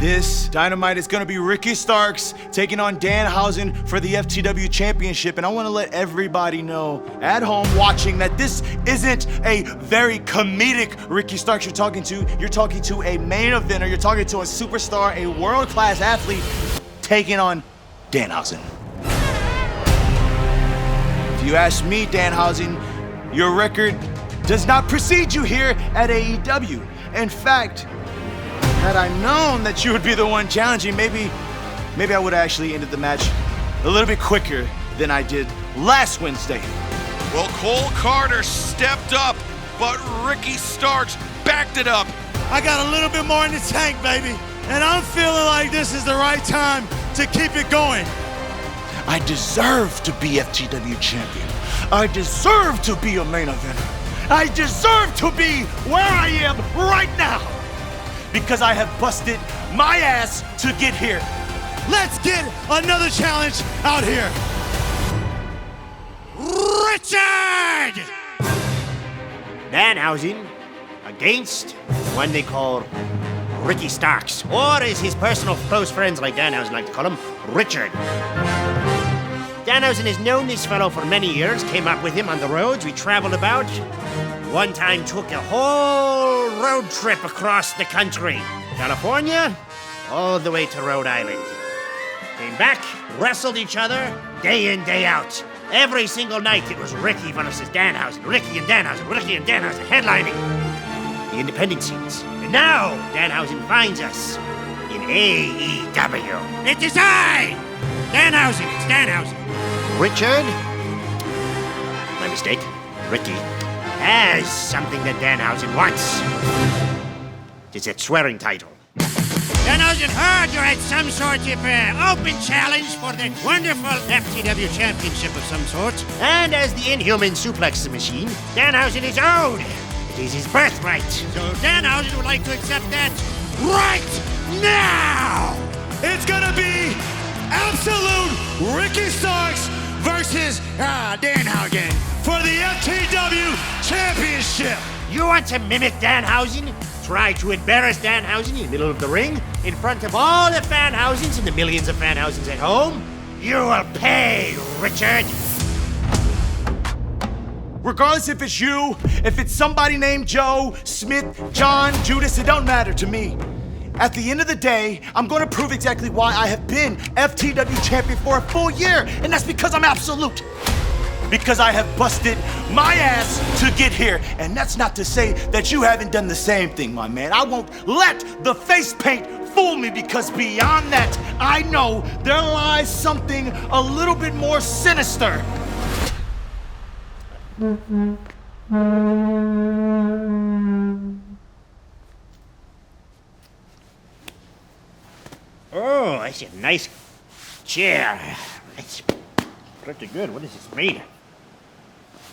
This Dynamite is gonna be Ricky Starks taking on Danhausen for the FTW Championship, and I wanna let everybody know at home watching that this isn't a very comedic Ricky Starks you're talking to. You're talking to a main eventer, you're talking to a superstar, a world-class athlete taking on Danhausen. If you ask me, Danhausen, your record does not precede you here at AEW. In fact, had I known that you would be the one challenging, maybe I would have actually ended the match a little bit quicker than I did last Wednesday. Well, Cole Carter stepped up, but Ricky Starks backed it up. I got a little bit more in the tank, baby, and I'm feeling like this is the right time to keep it going. I deserve to be FTW champion. I deserve to be a main eventer. I deserve to be where I am right now, because I have busted my ass to get here. Let's get another challenge out here. Richard! Danhausen against one they call Ricky Starks, or as his personal close friends like Danhausen like to call him, Richard. Danhausen has known this fellow for many years, came up with him on the roads we traveled about. One time took a whole road trip across the country. California, all the way to Rhode Island. Came back, wrestled each other, day in, day out. Every single night it was Ricky versus Danhausen, Ricky and Danhausen, Ricky and Danhausen, headlining the independent scenes. And now Danhausen finds us in AEW. It is I! Danhausen, it's Danhausen. Richard? My mistake. Ricky has something that Danhausen wants. It's that swearing title. Danhausen heard you had some sort of open challenge for the wonderful FTW Championship of some sort. And as the Inhuman Suplex Machine, Danhausen is owed. It is his birthright. So Danhausen would like to accept that right now! It's gonna be absolute Ricky Starks versus Danhausen for the FTW Championship. You want to mimic Danhausen? Try to embarrass Danhausen in the middle of the ring in front of all the Fanhausens and the millions of Fanhausens at home? You will pay, Richard. Regardless if it's you, if it's somebody named Joe, Smith, John, Judas, it don't matter to me. At the end of the day, I'm gonna prove exactly why I have been FTW champion for a full year, and that's because I'm absolute. Because I have busted my ass to get here. And that's not to say that you haven't done the same thing, my man. I won't let the face paint fool me, because beyond that, I know there lies something a little bit more sinister. Oh, that's a nice chair. That's pretty good. What is this made of?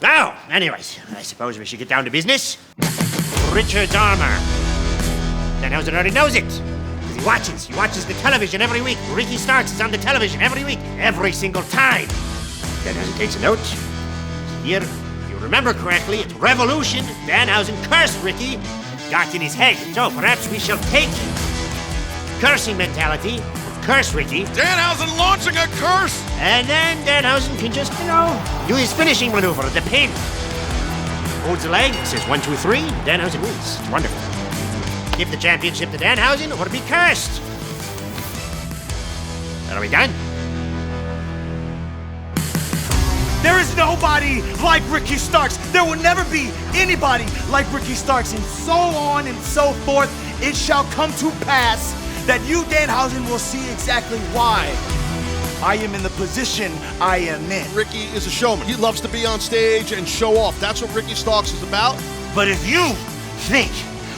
Now, anyways, I suppose we should get down to business. Richard's armor. Danhausen already knows it, because he watches the television every week. Ricky Starks is on the television every week, every single time. Danhausen takes a note. Here, if you remember correctly, it's Revolution. Danhausen cursed Ricky, got in his head. So perhaps we shall take cursing mentality, curse Ricky. Danhausen launching a curse! And then Danhausen can just, do his finishing maneuver, the pin. Holds the leg, says 1, 2, 3, Danhausen wins. It's wonderful. Give the championship to Danhausen or be cursed. Are we done? There is nobody like Ricky Starks. There will never be anybody like Ricky Starks, and so on and so forth. It shall come to pass that you, Danhausen, will see exactly why I am in the position I am in. Ricky is a showman. He loves to be on stage and show off. That's what Ricky Starks is about. But if you think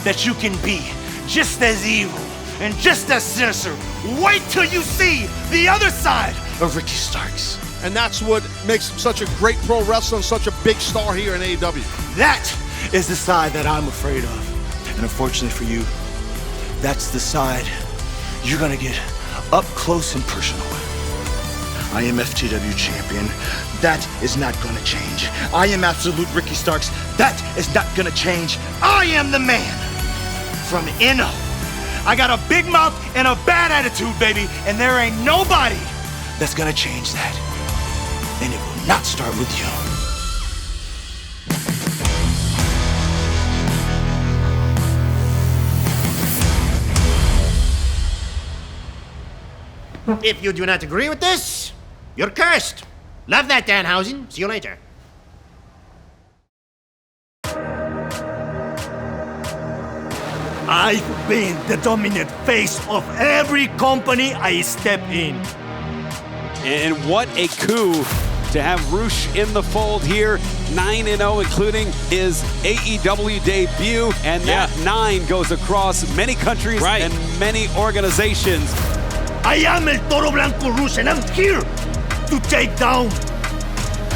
that you can be just as evil and just as sinister, wait till you see the other side of Ricky Starks. And that's what makes him such a great pro wrestler and such a big star here in AEW. That is the side that I'm afraid of. And unfortunately for you, that's the side you're gonna get up close and personal with. I am FTW champion. That is not gonna change. I am absolute Ricky Starks. That is not gonna change. I am the man from NO I got a big mouth and a bad attitude, baby, and there ain't nobody that's gonna change that. And it will not start with you. If you do not agree with this, you're cursed. Love that, Danhausen. See you later. I've been the dominant face of every company I step in. And what a coup to have Rush in the fold here. 9-0, including his AEW debut. And that 9 goes across many countries and many organizations. I am El Toro Blanco Rush, and I'm here to take down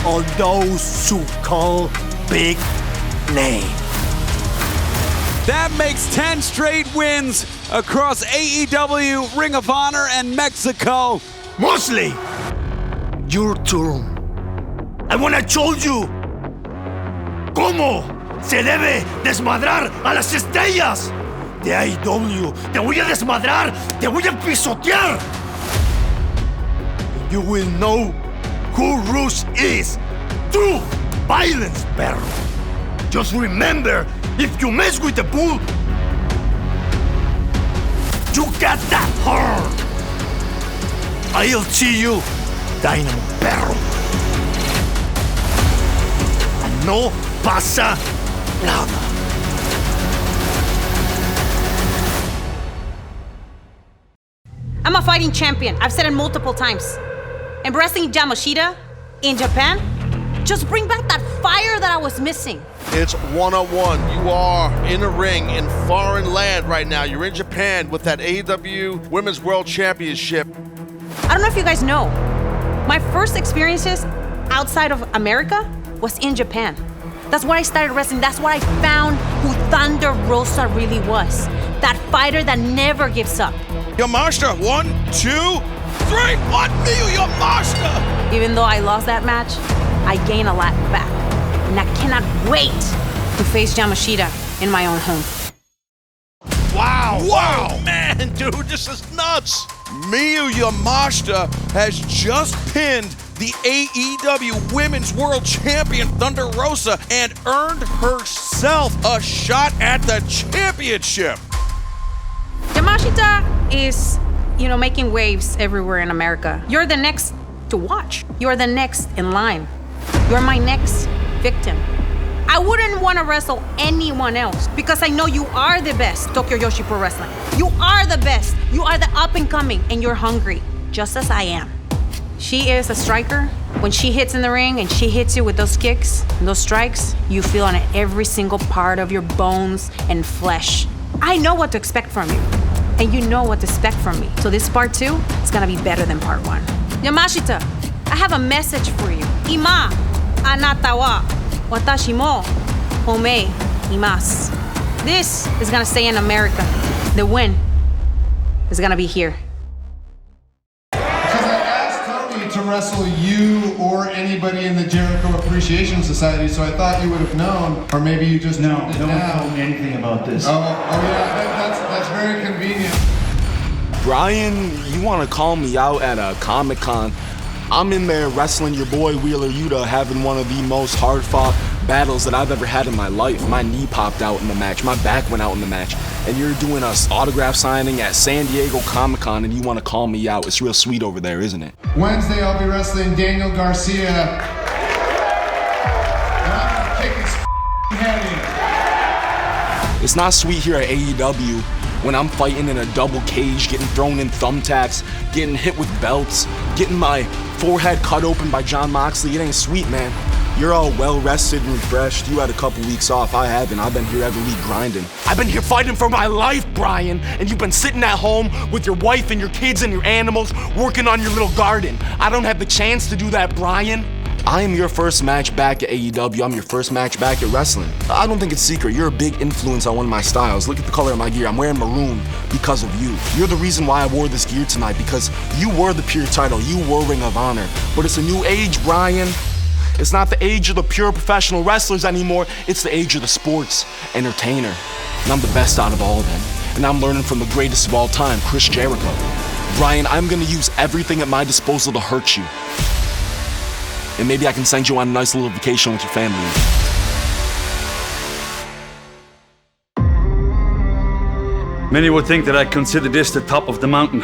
all those who call big name. That makes 10 straight wins across AEW, Ring of Honor, and Mexico. Moxley, your turn. I wanna show you cómo se debe desmadrar a las estrellas de AEW. Te voy a desmadrar, te voy a pisotear. You will know who Rush is. True violence, perro. Just remember, if you mess with the bull, you got that hard. I'll see you, Dynamo, perro. And no pasa nada. I'm a fighting champion. I've said it multiple times. And wrestling Yamashita in Japan, just bring back that fire that I was missing. It's one-on-one. You are in a ring in foreign land right now. You're in Japan with that AEW Women's World Championship. I don't know if you guys know, my first experiences outside of America was in Japan. That's where I started wrestling. That's where I found who Thunder Rosa really was. That fighter that never gives up. Yamashita, 1, 2, 3. What Mio Yamashita? Even though I lost that match, I gained a lot back. And I cannot wait to face Yamashita in my own home. Wow. Wow. Man, dude, this is nuts. Mio Yamashita has just pinned the AEW Women's World Champion Thunder Rosa and earned herself a shot at the championship. Yamashita is, making waves everywhere in America. You're the next to watch. You're the next in line. You're my next victim. I wouldn't want to wrestle anyone else because I know you are the best, Tokyo Joshi Pro Wrestling. You are the best. You are the up and coming, and you're hungry, just as I am. She is a striker. When she hits in the ring and she hits you with those kicks and those strikes, you feel on every single part of your bones and flesh. I know what to expect from you, and you know what to expect from me. So this part 2 is gonna be better than part 1. Yamashita, I have a message for you. Ima, anata wa watashi mo homei imasu. This is gonna stay in America. The win is gonna be here. To wrestle you or anybody in the Jericho Appreciation Society, so I thought you would have known, or maybe you just no one told me anything about this. Oh yeah, that's very convenient. Brian, you want to call me out at a Comic-Con? I'm in there wrestling your boy Wheeler Yuta, having one of the most hard-fought battles that I've ever had in my life. My knee popped out in the match, my back went out in the match, and you're doing a autograph signing at San Diego Comic-Con and you want to call me out. It's real sweet over there, isn't it? Wednesday I'll be wrestling Daniel Garcia. And I'm gonna kick his head in. It's not sweet here at AEW when I'm fighting in a double cage, getting thrown in thumbtacks, getting hit with belts, getting my forehead cut open by Jon Moxley. It ain't sweet, man. You're all well-rested and refreshed. You had a couple weeks off. I haven't. I've been here every week grinding. I've been here fighting for my life, Brian. And you've been sitting at home with your wife and your kids and your animals, working on your little garden. I don't have the chance to do that, Brian. I am your first match back at AEW. I'm your first match back at wrestling. I don't think it's secret. You're a big influence on one of my styles. Look at the color of my gear. I'm wearing maroon because of you. You're the reason why I wore this gear tonight, because you were the pure title. You were Ring of Honor. But it's a new age, Brian. It's not the age of the pure professional wrestlers anymore. It's the age of the sports entertainer. And I'm the best out of all of them. and I'm learning from the greatest of all time, Chris Jericho. Bryan, I'm gonna use everything at my disposal to hurt you. And maybe I can send you on a nice little vacation with your family. Many would think that I consider this the top of the mountain.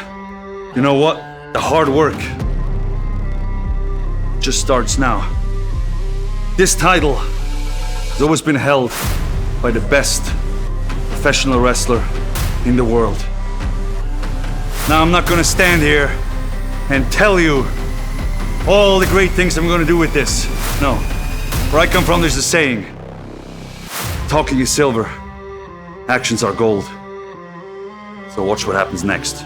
You know what? The hard work just starts now. This title has always been held by the best professional wrestler in the world. Now, I'm not gonna stand here and tell you all the great things I'm gonna do with this. No. Where I come from, there's a saying: talking is silver, actions are gold. So watch what happens next.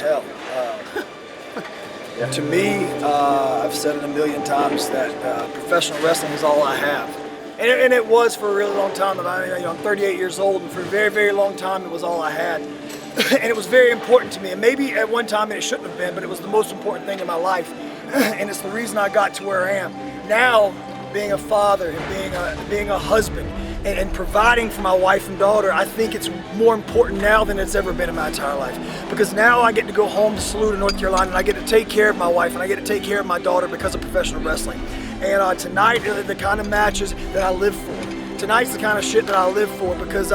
Hell. To me, I've said it a million times that professional wrestling is all I have. And it was for a really long time. I'm 38 years old, and for a very, very long time, it was all I had. And it was very important to me. And maybe at one time it shouldn't have been, but it was the most important thing in my life. And it's the reason I got to where I am. Now, being a father and being a husband and providing for my wife and daughter, I think it's more important now than it's ever been in my entire life. Because now I get to go home to Saluda, North Carolina, and I get to take care of my wife and I get to take care of my daughter because of professional wrestling. And tonight are the kind of matches that I live for. Tonight's the kind of shit that I live for because,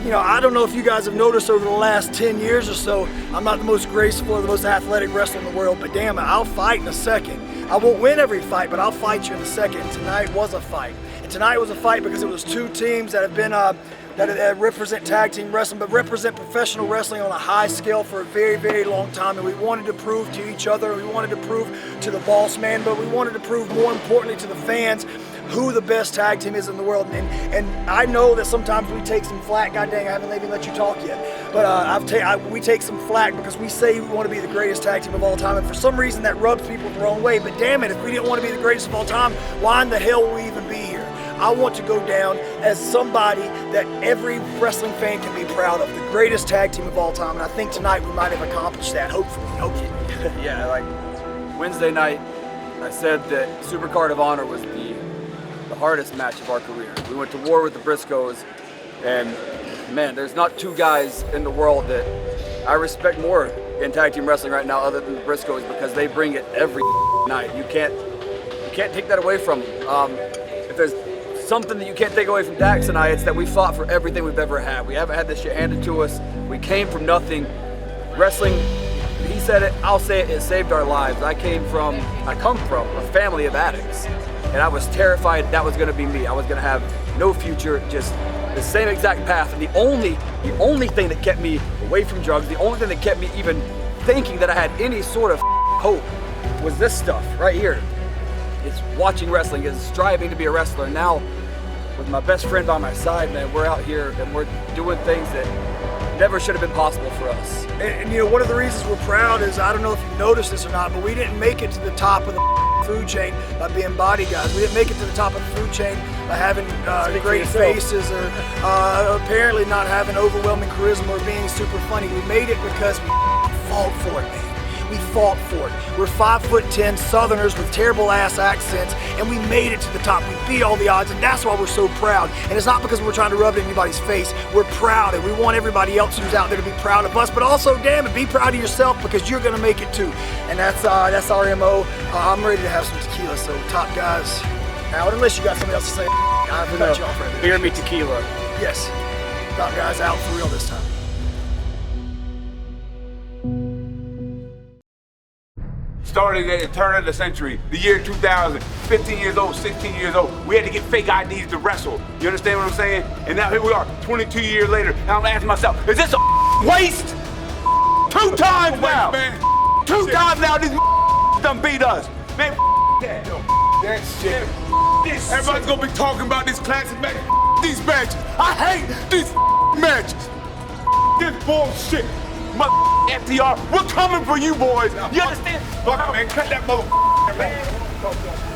you know, I don't know if you guys have noticed over the last 10 years or so, I'm not the most graceful or the most athletic wrestler in the world, but damn it, I'll fight in a second. I won't win every fight, but I'll fight you in a second. And tonight was a fight. And tonight was a fight because it was two teams that have been, that represent tag team wrestling, but represent professional wrestling on a high scale for a very, very long time. And we wanted to prove to each other, we wanted to prove to the boss man, but we wanted to prove more importantly to the fans who the best tag team is in the world. And I know that sometimes we take some flack. God dang, I haven't even let you talk yet. But we take some flack because we say we want to be the greatest tag team of all time. And for some reason that rubs people the wrong way. But damn it, if we didn't want to be the greatest of all time, why in the hell would we even be here? I want to go down as somebody that every wrestling fan can be proud of. The greatest tag team of all time. And I think tonight we might have accomplished that, hopefully. Yeah, like Wednesday night, I said that Supercard of Honor was the hardest match of our career. We went to war with the Briscoes, and man, there's not two guys in the world that I respect more in tag team wrestling right now other than the Briscoes, because they bring it every night. You can't take that away from them. If there's something that you can't take away from Dax and I, it's that we fought for everything we've ever had. We haven't had this shit handed to us. We came from nothing. Wrestling, he said it, I'll say it, it saved our lives. I come from a family of addicts. And I was terrified that was gonna be me. I was gonna have no future, just the same exact path. And the only thing that kept me away from drugs, the only thing that kept me even thinking that I had any sort of hope was this stuff right here. It's watching wrestling, it's striving to be a wrestler. Now, with my best friend by my side, man, we're out here and we're doing things that never should have been possible for us. And you know, one of the reasons we're proud is, I don't know if you've noticed this or not, but we didn't make it to the top of the food chain by being body guys. We didn't make it to the top of the food chain by having great faces or apparently not having overwhelming charisma or being super funny. We made it because we fought for it, man. We fought for it. We're 5'10" Southerners with terrible ass accents, and we made it to the top. We beat all the odds, and that's why we're so proud. And it's not because we're trying to rub it in anybody's face. We're proud, and we want everybody else who's out there to be proud of us, but also, damn it, be proud of yourself because you're gonna make it too. And that's our MO. I'm ready to have some tequila, so top guys out, unless you got something else to say. I've cut you off right there. Beer me tequila. Yes. Top guys out for real this time. Started at the turn of the century, the year 2000, 15 years old, 16 years old. We had to get fake IDs to wrestle. You understand what I'm saying? And now here we are, 22 years later, and I'm asking myself, is this a waste? 2 times now, man. 2 times now, these done beat us. Man, that. That shit. This everybody's gonna be talking about this classic match. These matches. I hate these matches. This bullshit. FTR, we're coming for you boys. You understand? Fuck, man, cut that motherfucker.